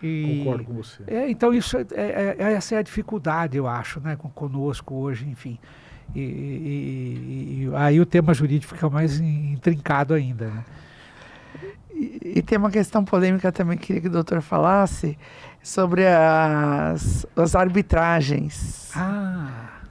Concordo com você. Então, essa é a dificuldade, eu acho, né, conosco hoje, enfim. E aí o tema jurídico fica mais intrincado ainda, né? E tem uma questão polêmica também que queria que o doutor falasse sobre as arbitragens.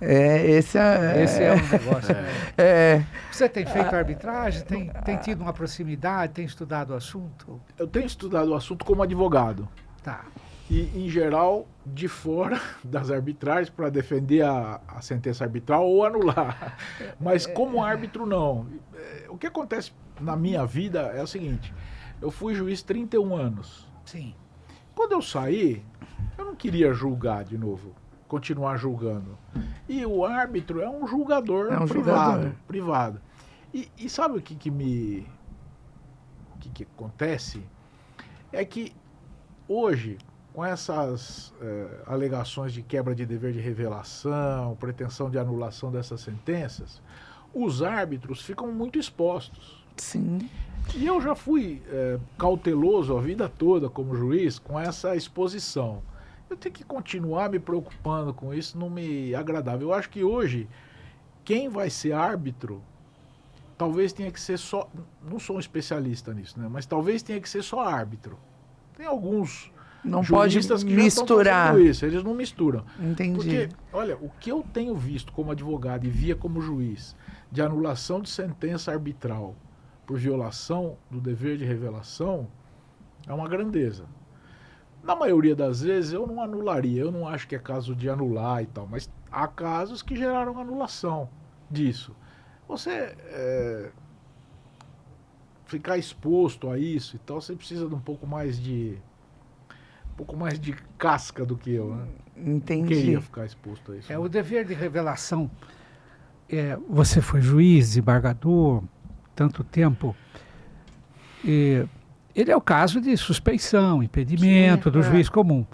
Esse é um negócio. É, Você tem feito arbitragem? Tem tido uma proximidade? Tem estudado o assunto? Eu tenho estudado o assunto como advogado. Tá. E, em geral, de fora das arbitragens para defender a sentença arbitral ou anular. Mas como árbitro, não. O que acontece na minha vida é o seguinte. Eu fui juiz 31 anos. Sim. Quando eu saí, eu não queria julgar de novo, continuar julgando. E o árbitro é um julgador privado. E sabe o que acontece? É que hoje, com essas alegações de quebra de dever de revelação, pretensão de anulação dessas sentenças, os árbitros ficam muito expostos. sim. E eu já fui cauteloso a vida toda como juiz com essa exposição. Eu tenho que continuar me preocupando com isso, não me agradava. Eu acho que hoje, quem vai ser árbitro, talvez tenha que ser só... Não sou um especialista nisso, né? Mas talvez tenha que ser só árbitro. Tem alguns Não pode juristas que misturar. já estão fazendo isso, eles não misturam. Entendi. Porque, olha, o que eu tenho visto como advogado e via como juiz de anulação de sentença arbitral por violação do dever de revelação é uma grandeza. Na maioria das vezes eu não anularia, eu não acho que é caso de anular e tal, mas há casos que geraram anulação disso. Você ficar exposto a isso e tal, você precisa de um pouco mais de casca do que eu, né? Entendi. Queria ficar exposto a isso. O dever de revelação, você foi juiz, desembargador, tanto tempo, ele é o caso de suspeição, impedimento do juiz comum.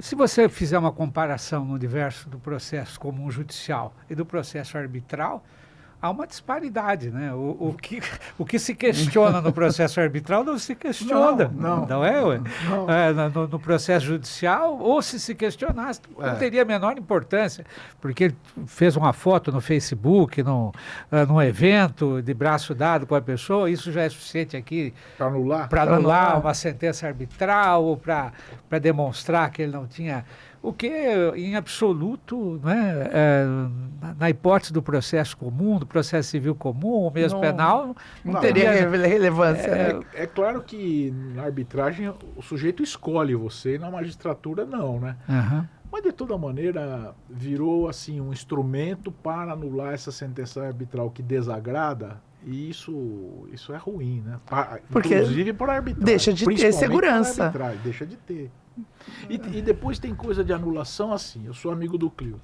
Se você fizer uma comparação no universo do processo comum judicial e do processo arbitral, há uma disparidade, né? O que se questiona no processo arbitral não se questiona. Não é, ué? Não. No processo judicial, ou se questionasse, não teria a menor importância, porque ele fez uma foto no Facebook, num evento de braço dado com a pessoa, isso já é suficiente aqui para anular uma sentença arbitral ou para demonstrar que ele não tinha... O que, em absoluto, né, na hipótese do processo comum, do processo civil comum, ou mesmo penal, não teria relevância. É claro que na arbitragem o sujeito escolhe você e na magistratura não, né? Uhum. Mas de toda maneira virou assim um instrumento para anular essa sentença arbitral que desagrada. E isso é ruim, né? Porque inclusive para a arbitragem. Deixa de ter segurança. Deixa de ter. E depois tem coisa de anulação assim. Eu sou amigo do Clio.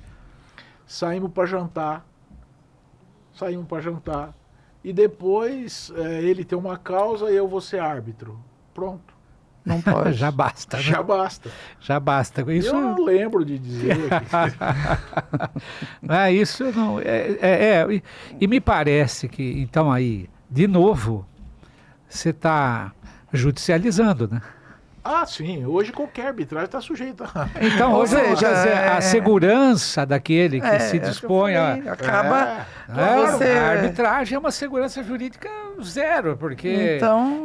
Saímos para jantar. E depois ele tem uma causa e eu vou ser árbitro. Pronto. Não pode. Já basta. Né? Já basta. Isso... Eu não lembro de dizer. Isso não... E me parece que, então aí, de novo, você está judicializando, né? Ah, sim. Hoje qualquer arbitragem está sujeita a... Então, hoje a segurança daquele que se dispõe acaba... A arbitragem é uma segurança jurídica zero, porque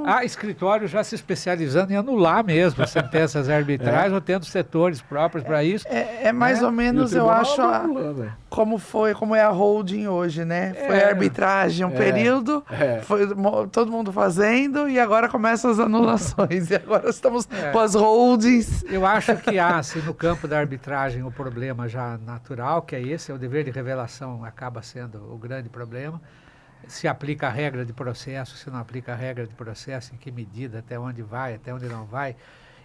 há escritório já se especializando em anular mesmo sentenças arbitrais, ou tendo setores próprios para isso. É mais ou menos, eu acho, como é a holding hoje, né? Foi a arbitragem um período, foi todo mundo fazendo, e agora começam as anulações. E agora estamos com as holdings. Eu acho que há, assim, no campo da arbitragem, o problema já natural, que é esse, o dever de revelação acaba sendo o grande problema. Se aplica a regra de processo, se não aplica a regra de processo, em que medida, até onde vai, até onde não vai.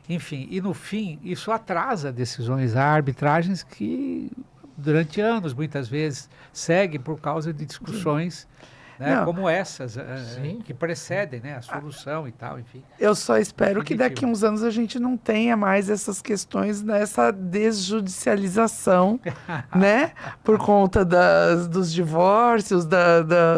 Enfim, e no fim, isso atrasa decisões. Há arbitragens que, durante anos, muitas vezes, seguem por causa de discussões, né, como essas, que precedem, né, a solução e tal, enfim. Eu só espero que daqui a uns anos a gente não tenha mais essas questões nessa desjudicialização, né? Por conta dos divórcios,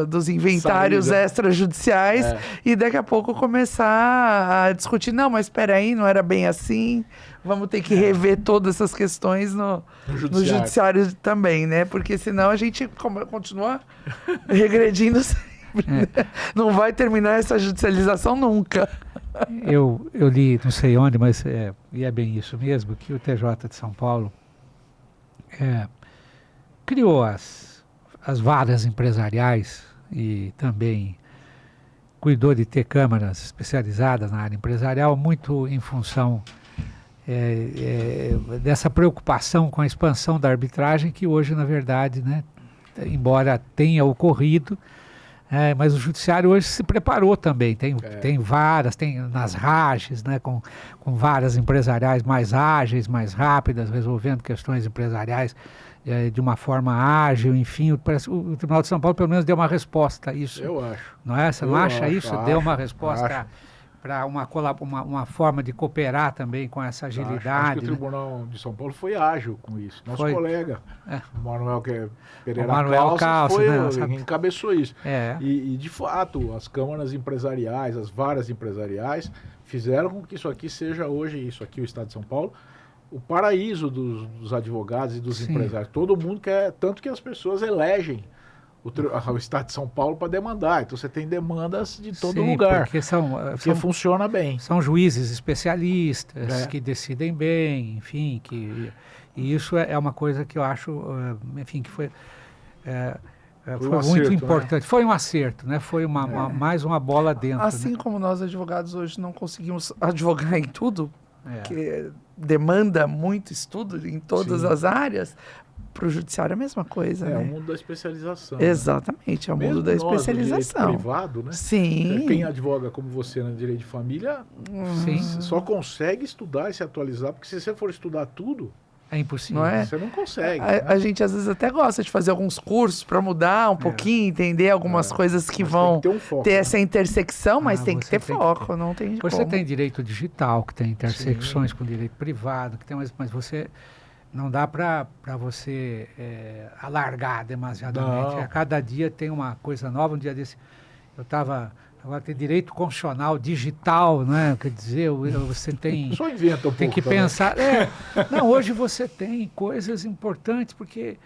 dos inventários extrajudiciais, e daqui a pouco começar a discutir, não, mas espera aí, não era bem assim, vamos ter que rever todas essas questões no judiciário também, né? Porque senão a gente continua regredindo sempre. Né? Não vai terminar essa judicialização nunca. Eu li, não sei onde, mas e é bem isso mesmo, que o TJ de São Paulo criou as varas empresariais e também cuidou de ter câmaras especializadas na área empresarial, muito em função dessa preocupação com a expansão da arbitragem, que hoje, na verdade, né, embora tenha ocorrido, mas o judiciário hoje se preparou também, tem varas, tem nas RAGES, né, com varas empresariais mais ágeis, mais rápidas, resolvendo questões empresariais de uma forma ágil, enfim, o Tribunal de São Paulo pelo menos deu uma resposta a isso. Eu acho. Não é? Você não acha isso? Deu uma resposta para uma forma de cooperar também com essa agilidade. Acho que o Tribunal de São Paulo foi ágil com isso. Nosso colega, Manuel Pereira Calça, né, encabeçou isso. E, de fato, as câmaras empresariais, as varas empresariais, fizeram com que isso aqui seja hoje, isso aqui, o Estado de São Paulo, o paraíso dos advogados e dos empresários. Todo mundo quer, tanto que as pessoas elegem o Estado de São Paulo para demandar. Então você tem demandas de todo lugar. Porque funciona bem. São juízes especialistas que decidem bem, enfim, e isso é uma coisa que eu acho, enfim, que foi muito importante. Né? Foi um acerto, né? Foi mais uma bola dentro. Assim, né? Como nós advogados hoje não conseguimos advogar em tudo, que demanda muito estudo em todas as áreas, para o judiciário é a mesma coisa, né? É o mundo da especialização. Exatamente, é o mundo da especialização. Direito privado, né? Sim. Quem advoga como você no direito de família, só consegue estudar e se atualizar, porque se você for estudar tudo, é impossível. Não é? Você não consegue. A gente às vezes até gosta de fazer alguns cursos para mudar um pouquinho, entender algumas coisas que vão ter essa intersecção, mas tem que ter foco, não tem como. Você tem direito digital, que tem intersecções com direito privado, que tem, mas você não dá para você alargar demasiadamente. A cada dia tem uma coisa nova. Um dia desse eu estava... Agora tem direito constitucional digital, né? Quer dizer, você tem... Só inventa um pouco. Tem que pensar... Não, hoje você tem coisas importantes, porque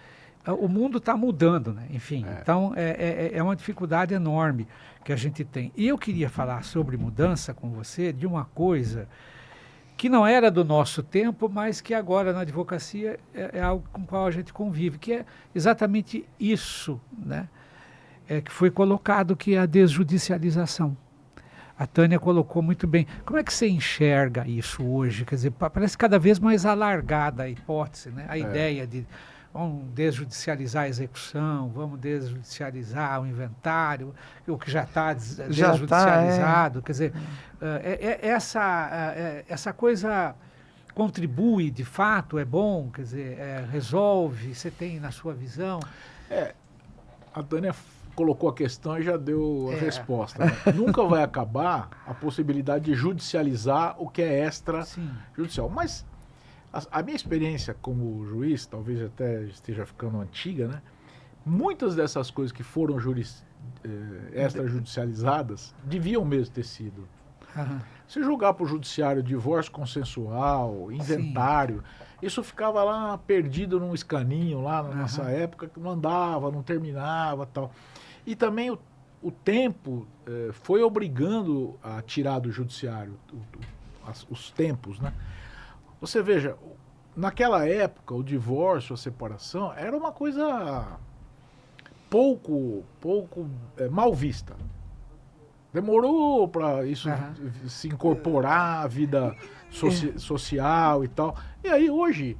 o mundo está mudando, né? Enfim, então é uma dificuldade enorme que a gente tem. E eu queria falar sobre mudança com você de uma coisa que não era do nosso tempo, mas que agora na advocacia é algo com o qual a gente convive, que é exatamente isso, né? Que foi colocado, que é a desjudicialização. A Tânia colocou muito bem. Como é que você enxerga isso hoje? Quer dizer, parece cada vez mais alargada a hipótese, né? A ideia de vamos desjudicializar a execução, vamos desjudicializar o inventário, o que já está desjudicializado. Quer dizer, essa coisa contribui, de fato, é bom, quer dizer, resolve, você tem na sua visão... A Tânia colocou a questão e já deu a resposta. Né? Nunca vai acabar a possibilidade de judicializar o que é extrajudicial. Mas a minha experiência como juiz, talvez até esteja ficando antiga, né? Muitas dessas coisas que foram extrajudicializadas deviam mesmo ter sido. Se julgar para o judiciário divórcio consensual, inventário, isso ficava lá perdido num escaninho lá na nossa época, que não andava, não terminava e tal. E também o tempo foi obrigando a tirar do judiciário os tempos, né? Você veja, naquela época o divórcio, a separação, era uma coisa pouco mal vista. Demorou para isso se incorporar à vida social e tal. E aí hoje,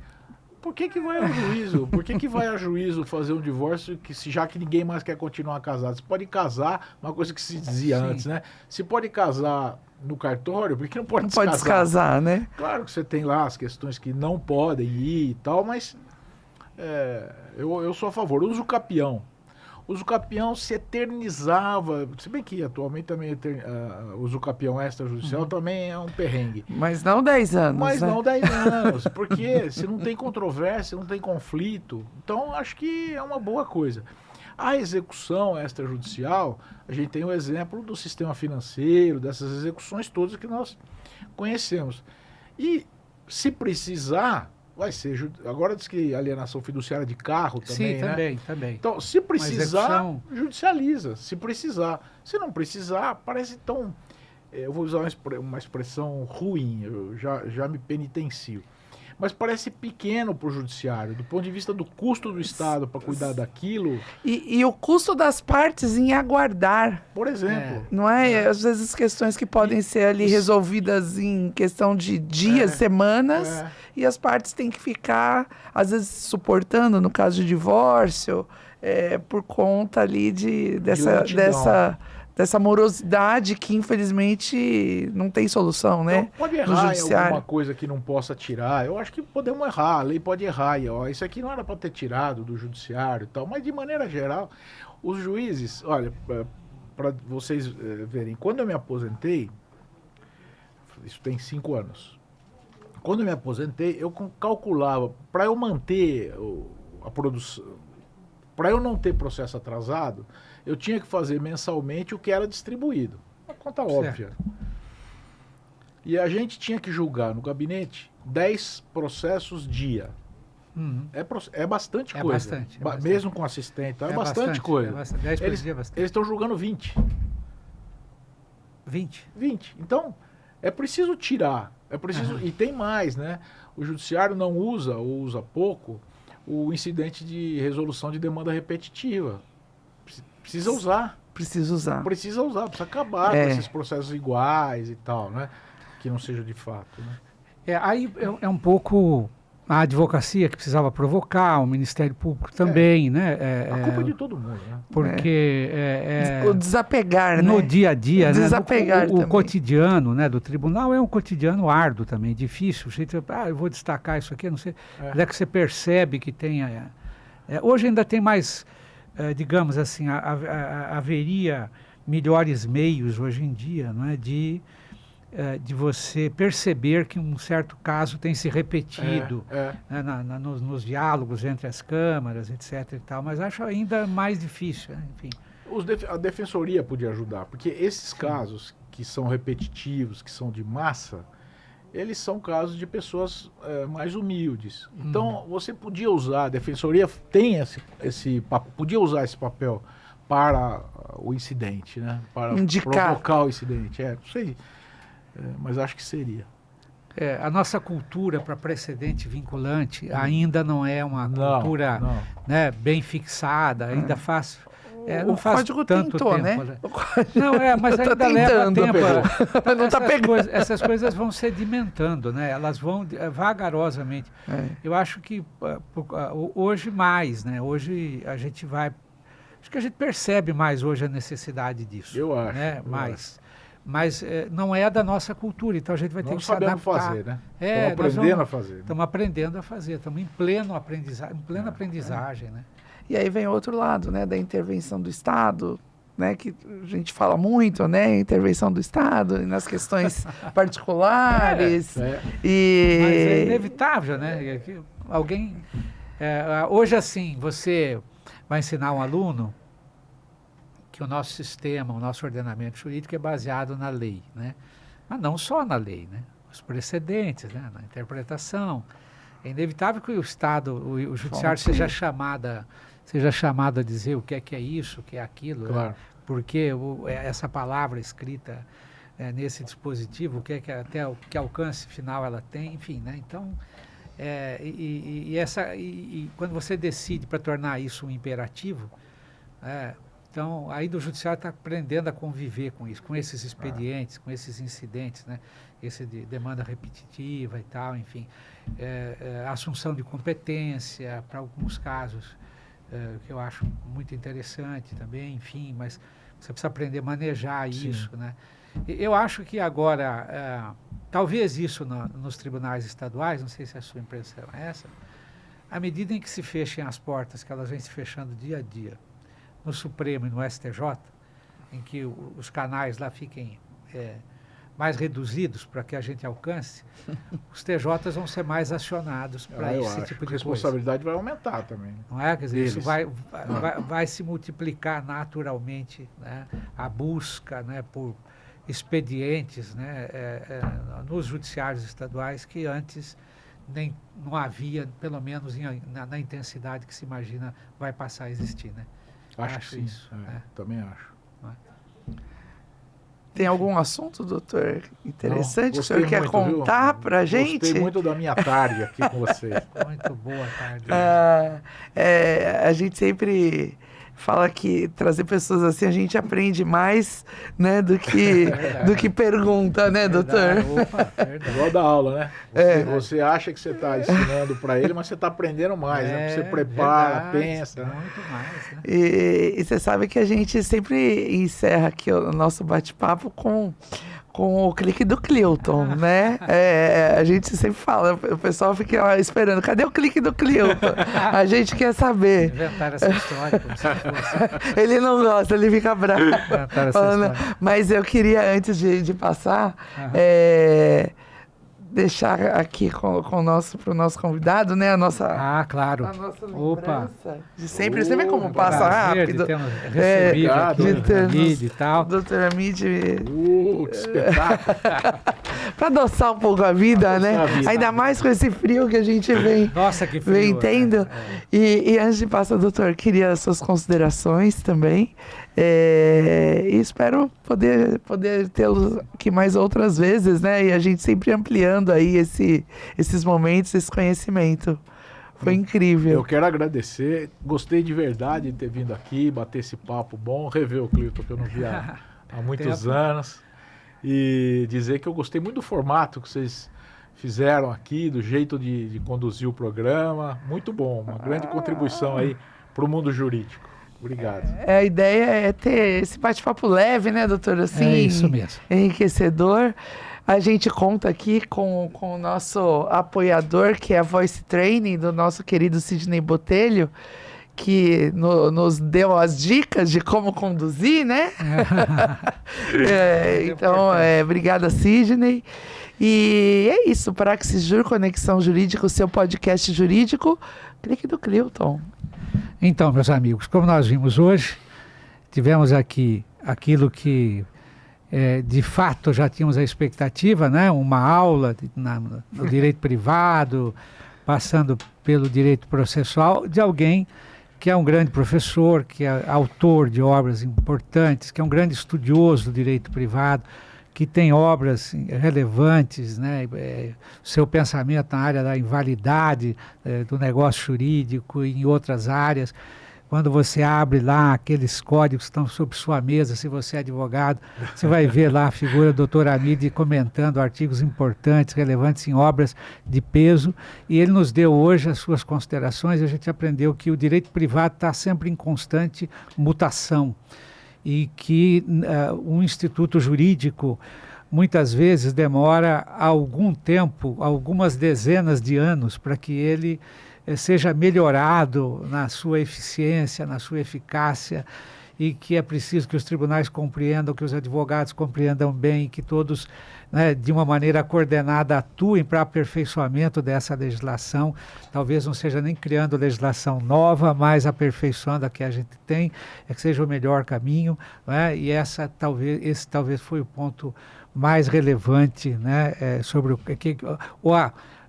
por que vai ao juízo? Por que vai a juízo fazer um divórcio já que ninguém mais quer continuar casado? Você pode casar, uma coisa que se dizia antes, né? Se pode casar no cartório, por que não pode descasar? Não pode descasar, né? Claro que você tem lá as questões que não podem ir e tal, mas eu sou a favor. Uso capião. O Capião se eternizava, se bem que atualmente também o Capião extrajudicial também é um perrengue. Mas não 10 anos, Mas né? não 10 anos, porque se não tem controvérsia, não tem conflito, então acho que é uma boa coisa. A execução extrajudicial, a gente tem o exemplo do sistema financeiro, dessas execuções todas que nós conhecemos. E se precisar, vai ser... Agora diz que alienação fiduciária de carro também, Sim, né? também. Então, se precisar, execução... judicializa. Se precisar. Se não precisar, parece tão... Eu vou usar uma expressão ruim, eu já me penitencio. Mas parece pequeno para o judiciário, do ponto de vista do custo do Estado para cuidar daquilo. E o custo das partes em aguardar, Por exemplo. não é? Às vezes questões que podem ser ali resolvidas em questão de dias, semanas, e as partes têm que ficar, às vezes, suportando, no caso de divórcio, por conta ali dessa morosidade que, infelizmente, não tem solução, né? Então, pode errar em alguma coisa que não possa tirar. Eu acho que podemos errar, a lei pode errar. E, ó, isso aqui não era para ter tirado do judiciário e tal, mas de maneira geral, os juízes, olha, para vocês verem, quando eu me aposentei, isso tem 5 anos, quando eu me aposentei, eu calculava, para eu manter a produção, para eu não ter processo atrasado, eu tinha que fazer mensalmente o que era distribuído. Uma conta óbvia. E a gente tinha que julgar no gabinete 10 processos dia. É bastante coisa. Bastante. Mesmo com assistente, é bastante coisa. 10 por dia é bastante. Eles estão julgando 20. 20. Então, é preciso tirar. É preciso, e tem mais, né? O judiciário não usa, ou usa pouco, o incidente de resolução de demanda repetitiva. Precisa usar. Precisa usar, precisa acabar com esses processos iguais e tal, né? Que não seja de fato, né? Aí é um pouco a advocacia que precisava provocar, o Ministério Público também, né? A culpa é de todo mundo, né? Porque o desapegar, no né? dia a dia, desapegar, né? O cotidiano, né, do tribunal é um cotidiano árduo também, difícil. Eu vou destacar isso aqui, não sei. Onde é que você percebe que tem... hoje ainda tem mais... digamos assim, haveria melhores meios hoje em dia, não é, de você perceber que um certo caso tem se repetido né, nos diálogos entre as câmaras, etc. e tal, mas acho ainda mais difícil, né? Enfim. A defensoria podia ajudar, porque esses casos que são repetitivos, que são de massa, eles são casos de pessoas mais humildes. Então, você podia usar, a defensoria tem podia usar esse papel para o incidente, né? Para provocar o incidente. Não sei, mas acho que seria. A nossa cultura para precedente vinculante ainda não é uma cultura né, bem fixada, ainda faz... o código tanto tentou, tempo, né? Não, mas ainda leva tempo. Não tá pegando. Essas coisas vão sedimentando, né? Elas vão vagarosamente. Eu acho que hoje mais, né? Hoje a gente vai... Acho que a gente percebe mais hoje a necessidade disso. Eu acho. Né? Mas não é da nossa cultura, então a gente vai ter que se adaptar. Fazer, né? Estamos aprendendo a fazer. Estamos aprendendo a fazer, estamos em plena aprendizagem, né? E aí vem outro lado, né, da intervenção do Estado, né, que a gente fala muito, né, intervenção do Estado nas questões particulares. Mas é inevitável, né? Alguém hoje assim, você vai ensinar um aluno que o nosso sistema, o nosso ordenamento jurídico é baseado na lei, né? Mas não só na lei, né? Os precedentes, né? Na interpretação. É inevitável que o Estado, o judiciário seja chamado a dizer o que é isso, o que é aquilo, claro. Né? Porque essa palavra escrita nesse dispositivo, até o que alcance final ela tem, enfim, né? Então, quando você decide para tornar isso um imperativo, então, aí do judiciário está aprendendo a conviver com isso, com esses expedientes, com esses incidentes, né? Esse de demanda repetitiva e tal, enfim. Assunção de competência para alguns casos, que eu acho muito interessante também, enfim, mas você precisa aprender a manejar isso, né? Eu acho que agora, talvez isso nos tribunais estaduais, não sei se a sua impressão é essa, à medida em que se fechem as portas, que elas vêm se fechando dia a dia, no Supremo e no STJ, em que os canais lá fiquem mais reduzidos para que a gente alcance, os TJs vão ser mais acionados para esse tipo de coisa. A responsabilidade vai aumentar também. Não é? Quer dizer, isso vai se multiplicar naturalmente, né? A busca, né, por expedientes, né, nos judiciários estaduais que antes não havia, pelo menos na intensidade que se imagina, vai passar a existir, né? Acho que sim. Isso. Né? Também acho. Tem algum assunto, doutor, interessante que o senhor quer muito, contar para a gente? Gostei muito da minha tarde aqui com vocês. Muito boa tarde. A gente sempre fala que trazer pessoas assim a gente aprende mais, né, do que pergunta, né, doutor? Opa, verdade. Igual da aula, né? Você acha que você está ensinando para ele, mas você está aprendendo mais, né? Você prepara, verdade, pensa. Muito mais, né? E você sabe que a gente sempre encerra aqui o nosso bate-papo com o clique do Clilton, né? A gente sempre fala, o pessoal fica lá esperando, cadê o clique do Clilton? A gente quer saber. Inventaram essa história como se fosse. Ele não gosta, ele fica bravo. Inventaram essa Falando, história. mas eu queria, antes de passar, deixar aqui para o nosso convidado, né? A nossa Claro. lembrança de sempre. Você vê como passa Prazer rápido. de termos recebido aqui de o termos Hamid e tal. Doutor Hamid, Que espetáculo. para adoçar um pouco a vida, Adoçar né? a vida. Ainda mais com esse frio que a gente vem. Nossa, que frio. Vem tendo. E antes de passar, doutor, queria as suas considerações também. E espero poder tê-lo aqui mais outras vezes, né? E a gente sempre ampliando aí esses momentos, esse conhecimento. Foi incrível. Eu quero agradecer. Gostei de verdade de ter vindo aqui, bater esse papo bom, rever o Clilton, que eu não via há muitos anos. E dizer que eu gostei muito do formato que vocês fizeram aqui, do jeito de conduzir o programa. Muito bom, uma grande contribuição aí para o mundo jurídico. Obrigado. A ideia é ter esse bate-papo leve, né, doutor? Assim, isso mesmo. Enriquecedor. A gente conta aqui com o nosso apoiador, que é a Voice Training, do nosso querido Sidney Botelho, que nos deu as dicas de como conduzir, né? Então, obrigada, Sidney. E é isso, Praxis Jur, Conexão Jurídica, o seu podcast jurídico. Clique do Clilton. Então, meus amigos, como nós vimos hoje, tivemos aqui aquilo que de fato já tínhamos a expectativa, né? Uma aula no direito privado, passando pelo direito processual, de alguém que é um grande professor, que é autor de obras importantes, que é um grande estudioso do direito privado, que tem obras relevantes, né? Seu pensamento na área da invalidade do negócio jurídico e em outras áreas. Quando você abre lá aqueles códigos que estão sobre sua mesa, se você é advogado, você vai ver lá a figura do Dr. Hamid comentando artigos importantes, relevantes em obras de peso. E ele nos deu hoje as suas considerações e a gente aprendeu que o direito privado está sempre em constante mutação. E que um instituto jurídico muitas vezes demora algum tempo, algumas dezenas de anos, para que ele seja melhorado na sua eficiência, na sua eficácia, e que é preciso que os tribunais compreendam, que os advogados compreendam bem, que todos, né, de uma maneira coordenada, atuem para aperfeiçoamento dessa legislação. Talvez não seja nem criando legislação nova, mas aperfeiçoando a que a gente tem, que seja o melhor caminho, né? E esse talvez foi o ponto mais relevante, né, sobre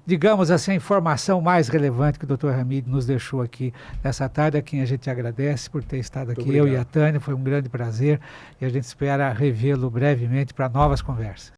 digamos assim, a informação mais relevante que o Dr. Hamid nos deixou aqui nessa tarde, a quem a gente agradece por ter estado aqui, eu e a Tânia, foi um grande prazer, e a gente espera revê-lo brevemente para novas conversas.